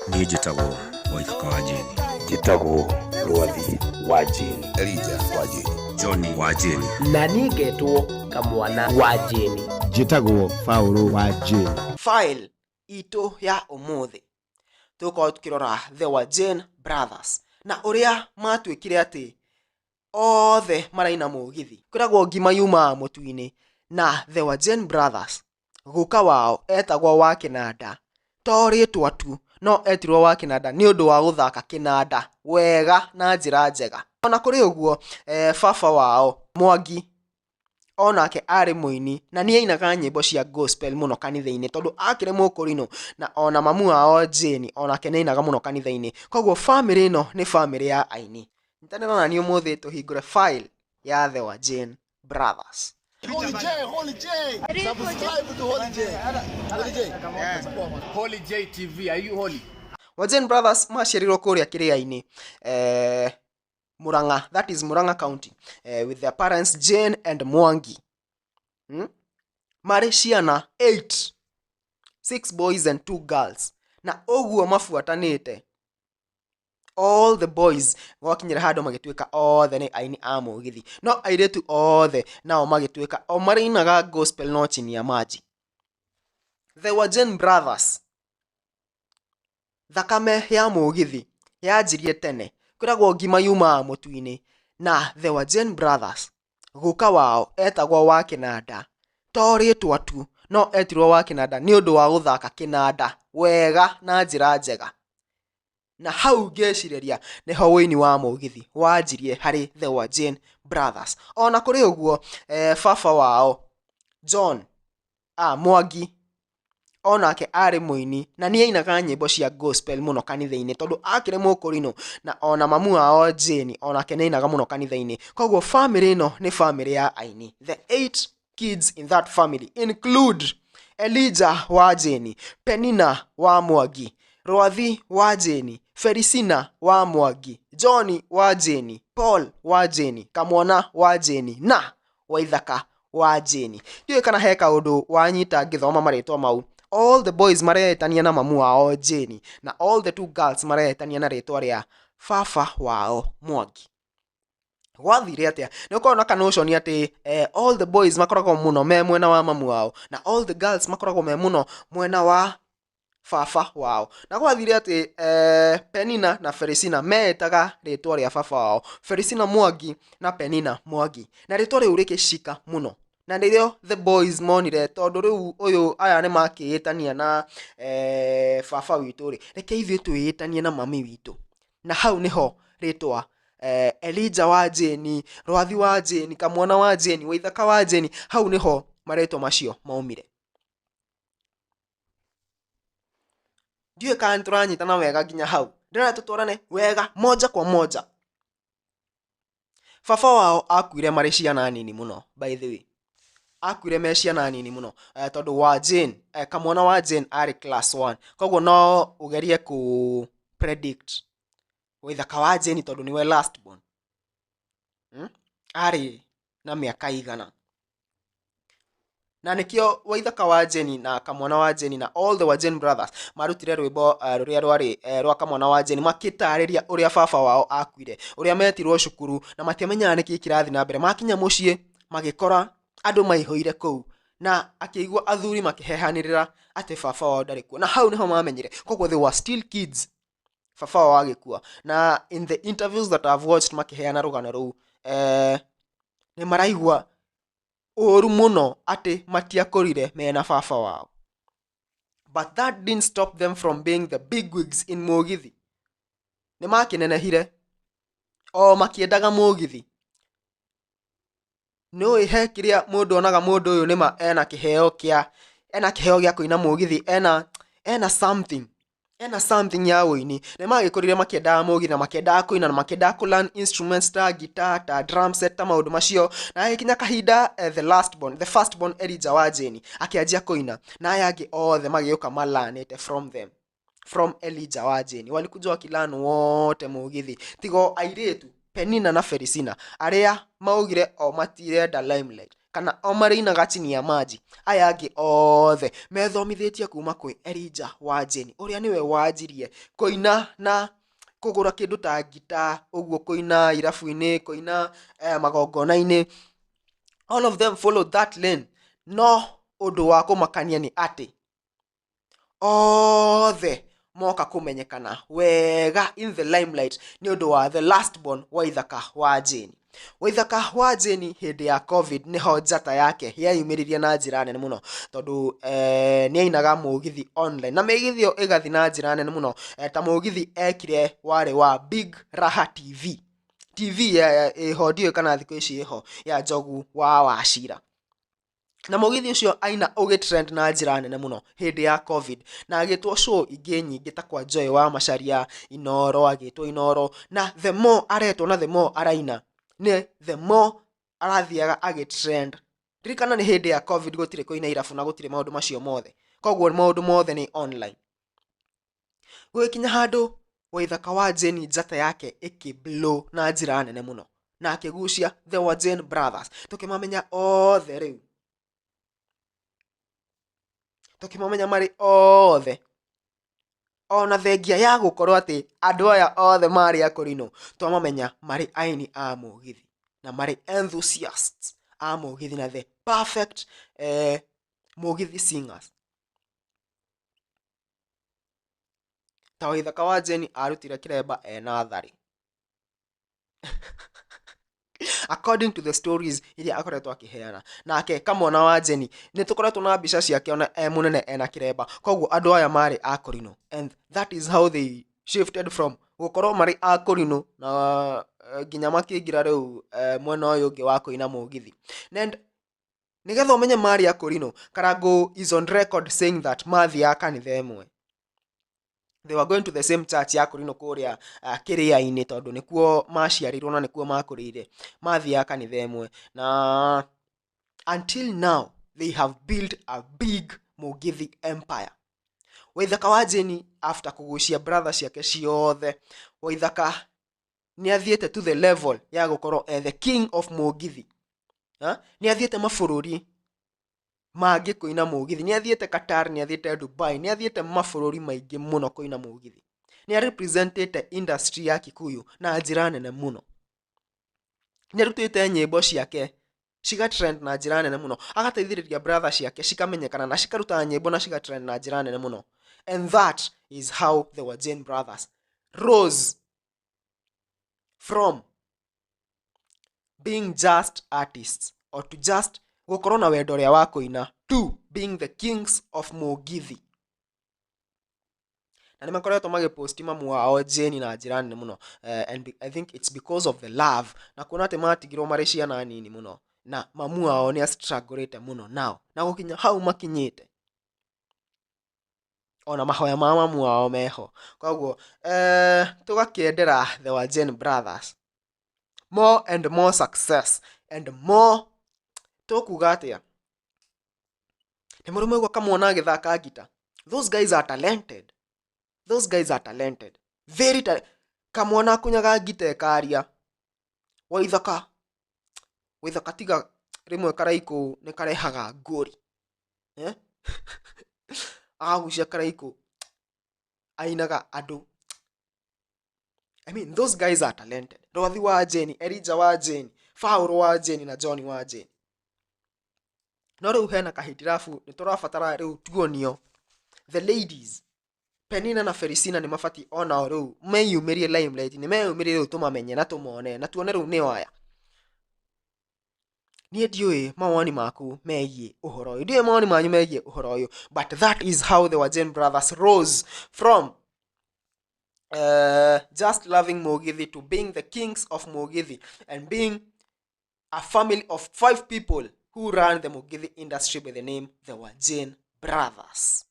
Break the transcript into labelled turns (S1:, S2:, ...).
S1: Niĩ njĩtagwo Waithaka wa Jane.
S2: Njĩtagwo Rwathi wa Jane.
S3: Elija wa Jane.
S1: Johnny wa Jane.
S4: Na niĩ ngetwo Kamwana wa Jane.
S5: Njĩtagwo Paulo wa Jane.
S4: File itũ ya ũmũthĩ tũkorwo tukirora the Wajane brothers na ũrĩa matuĩkire atĩ othe maraina mũgithi kwĩragwo ngima yuma mũtu-inĩ na the Wajane brothers guka wao etagwo wa kĩnanda to rĩtwa tu no etirwo wa kĩnanda nĩ ũndũ wa gũthaka kĩnanda wega na njĩra njega. Ona kũrĩ ũguo baba wao Mwangi onake arĩ mũini na nĩ ainaga nyĩmbo cia gospel mũno kanitha-inĩ tondũ akĩrĩ mũkũrinũ, na ona mamu wao Jane onake nĩ ainaga mũno kanitha-inĩ. Koguo family ĩno nĩ family ya AINI. Nyitanĩra na niĩ ũmũthĩ tũhingũre file ya the Wajane brothers.
S3: Holy J. Subscribe to Holy J. Holy J.
S6: Holy J TV, are you holy?
S4: Wajane brothers maciarirwo kũrĩa kĩrĩa-inĩ Murang'a, that is Murang'a County, with their parents Jane and Mwangi. Marĩ ciana 8, 6 boys and 2 girls. Na ũguo mafuatanĩte. All the boys gwakinyĩra handũ magĩtuĩka othe nĩ aini a mũgithi. No airĩtu othe nao magĩtuĩka o marĩinaga gospel no chini ya maji. The Wajane brothers. Thakame ya mũgithi yanjirie tene. Kwĩragwo ngima yuma mũtu-inĩ na the Wajane brothers guka wao etagwo wa kĩnanda to rĩtwa tu no etirwo wa kĩnanda nĩ ũndũ wa gũthaka kĩnanda wega na njĩra njega. Na hau ngĩcirĩria nĩho wĩini wa mũgithi wanjirie harĩ the Wajane brothers. Ona kũrĩ ũguo baba wao John Mwangi onake arĩ mũini na nĩ ainaga nyĩmbo cia gospel mũno kanitha-inĩ tondũ akĩrĩ mũkũrinũ, na ona mamu wao Jane onake nĩ ainaga mũno kanitha-inĩ. Koguo family ĩno nĩ family ya AINI. The 8 kids in that family include Elijah wa Jane, Penina wa Mwangi, Rwathi wa Jane, Felicina wa Mwangi, Johnny wa Jane, Paul wa Jane, Kamwana wa Jane na Waithaka wa Jane. Ndiũĩ kana he kaũndũ wanyita ngĩthoma marĩtwa mau. All the boys maretania na mamu wao Jane na all the 2 girls maretania na rĩtwa rĩa baba wao Mwangi. Gwathire atĩa? Nĩ ũkorwo na kanotion atĩ all the boys makoragwo mũno me mwena wa mamu wao na all the girls makoragwo me mũno mwena wa baba wao. Na gwathire atĩ Penina na Felicina metaga rĩtwa rĩa baba wao, Felicina Mwangi na Penina Mwangi, na rĩtwa rĩu rĩkĩcika mũno. Na nĩrĩo the boys monire tondũ rĩu ũyũ aya nĩ makĩĩtania na baba witũ rĩ, reke ithuĩ twĩĩtanie na mami witũ. Na hau nĩho rĩtwa Elijah wa Jane, Rwathi wa Jane, Kamwana wa Jane, Waithaka wa Jane, hau nĩho marĩtwa macio maumire. Ndiũĩ kana nĩtũranyitana wega nginya hau. Ndĩrenda tũtwarane wega moja kwa moja. Baba wao akuire marĩ ciana nini mũno, by the way. Akuire me ciana nini mũno tondũ wa Jane, Kamwana wa Jane arĩ class 1. Koguo no ũgerie ku predict Waithaka wa Jane tondũ niwe last born arĩ na mĩaka igana. Na nĩkĩo Waithaka wa Jane na Kamwana wa Jane na all the Wajane brothers marutire rwĩmbo rũrĩa rwarĩ rwa Kamwana wa Jane makĩtarĩria ũrĩa baba wao akuire, ũrĩa metirwo cukuru na matiamenyaga nĩkĩ kĩrathi na mbere. Makinya mũciĩ magĩkora andũ maihũire kũu na akĩigua athuri makĩhehanĩrĩra atĩ baba wao ndarĩ kuo, na hau nĩho mamenyire. Koguo they were still kids baba wao agĩkua. Na in the interviews that I've watched makĩheana rũgano rũu nĩ maraigua ũru mũno atĩ matiakũrire mena baba wao. But that didn't stop them from being the bigwigs in mũgithi. Nĩ makĩnenehire o makĩendaga mũgithi. Nĩũĩ he kĩrĩa mũndũ onaga mũndũ ũyũ nĩma ena kĩheo gĩa kũina mũgithi, ena something ya ũini. Nĩ magĩkũrire makĩendaga mũgithi na makĩendaga kũina na makĩendaga kũlearn instruments ta guitar, ta drum set, ta maũndũ macio. Na agĩkinya kahinda the first born Elijah wa Jane akĩanjia kũina na aya angĩ othe magĩũka malanĩte from Elijah wa Jane. Walikuja wakilan wote mũgithi tigo airĩtu Penina na Felicina arĩa maugire o matirenda limelight. kana o marĩinaga chini ya maji. Aya angĩ othe methomithĩtie kuma kwĩ Elijah Wajeni, ũrĩa nĩwe wanjirie kũina na kũgũra kĩndũ ta ngita, ũguo kũina irabu-inĩ, kũina magongona-inĩ. All of them followed that lane. No ũndũ wa kũmakania nĩ atĩ othe moka kũmenyekana wega in the limelight nĩ ũndũ wa the last born Waithaka Wajeni. Waithaka Wajeni hĩndĩ ya COVID nĩho njata yake yayumĩririe na njĩra nene mũno, tondũ nĩ ainaga mũgithi online na mĩgithi ĩyo ĩgathi na njĩra nene mũno. Ta mũgithi ekire warĩ wa Big Raha TV ĩho ndiũĩ kana thikũ ici ĩho ya Njogu wa Wachira. Na mũgithi ũcio aina ũgĩtrend na njĩra nene mũno hĩndĩ ya COVID, na agĩtwo show ingĩ nyingĩ ta kwa Joy wa Macharia, Inoro, agĩtwo Inoro, na the more aretwo na the more araina nĩ the more arathiaga agĩtrend. Ririkana nĩ hĩndĩ ya COVID gũtirĩ kũina irabu na gũtirĩ maũndũ macio mothe, koguo maũndũ mothe nĩ online. Gũgĩkinya handũ Waithaka Wajeni njata yake ĩkĩblow na njĩra nene mũno na akĩgucia the Wajeni brothers, tũkĩmamenya othe rĩu, tũkĩmamenya marĩ othe. Ona thengia ya gũkorwo atĩ andũ aya othe marĩ akũrinũ, twamamenya marĩ aini a mũgithi na marĩ enthusiasts a mũgithi na the perfect mũgithi singers. Ta Waithaka Wajeni arutire kĩremba natharĩ. According to the stories iria akoretwo akĩheana, nake Kamwana Wajeni nĩ tũkoretwo na mbica ciake ona mũnene ena kĩremba, koguo andũ aya marĩ akũrinũ, and that is how they shifted from gũkorwo marĩ akũrinũ na nginya makĩingira rĩu mwena ũyũ ũngĩ wa kũina mũgithi. And nĩgetha ũmenye marĩ akũrinũ, Karangu is on record saying that mathiaga kanitha ĩmwe. They were going to the same church ya kũrinũ kũrĩa Kĩrĩa-inĩ, tondũ nĩkuo maciarirwo na nĩkuo makũrĩire. Mathiaga kanitha ĩmwe, na until now they have built a big mũgithi empire. Waithaka Wajeni after kũgucia brother ciake ciothe, Waithaka nĩ athiĩte to the level ya gũkorwo the king of mũgithi. Nĩ athiĩte mabũrũri mangĩ kũina mũgithi, nĩ athiĩte Qatar, nĩ athiĩte Dubai, nĩ athiĩte mabũrũri maingĩ mũno kũina mũgithi. Nĩ representĩte industry ya Kikuyu na njĩra nene mũno. Nĩ arutĩte nyĩmbo ciake cigatrend na njĩra nene mũno, agateithĩrĩria brother ciake cikamenyekana na cikaruta nyĩmbo na cigatrend na njĩra nene mũno. And that is how the Wajeni brothers rose from being just artists or to just gũkorwo na wendo ũrĩa wa kũina to being the kings of mũgithi. Na nĩ makoretwo magĩposti mamu wao Jeni na njĩra nene mũno, and I think it's because of the love, na kuona atĩ matigirwo marĩ ciana nini mũno, na mamu wao nĩ astrugglete mũno nao na gũkinya hau makinyĩte, ona mahoya ma mamu wao meho. Koguo tũgakĩendera the Wajeni brothers more and more success and more. Tũkuga atĩa, nĩ mũrũme ũguo Kamwana agĩthaka ngita. Those guys are talented. Those guys are talented. Very talented. Kamwana akunyaga ngita ĩkaria. Waithaka tiga rĩmwe karaikũ nĩ karehaga ngũri. Agagucia karaikũ ainaga andũ. I mean, those guys are talented. Rwathi Wajeni, Elijah Wajeni, Paul Wajeni na John Wajeni. No rĩu hena kahitirabu nĩ tũrabatara rĩu tuonio the ladies Penina na Felicina nĩ mabati onao rĩu meyumĩrie limelight, nĩ meyumĩrie rĩu tũmamenye na tũmone na tuone rĩu nĩ aya. Niĩ ndiũĩ mawoni maku megiĩ ũhoro ũyũ, ndiũĩ mawoni manyu megiĩ ũhoro ũyũ, but that is how the Wajeni brothers rose from just loving mũgithi to being the kings of mũgithi and being a family of 5 people who ran the mũgithi industry by the name the Wajeni brothers.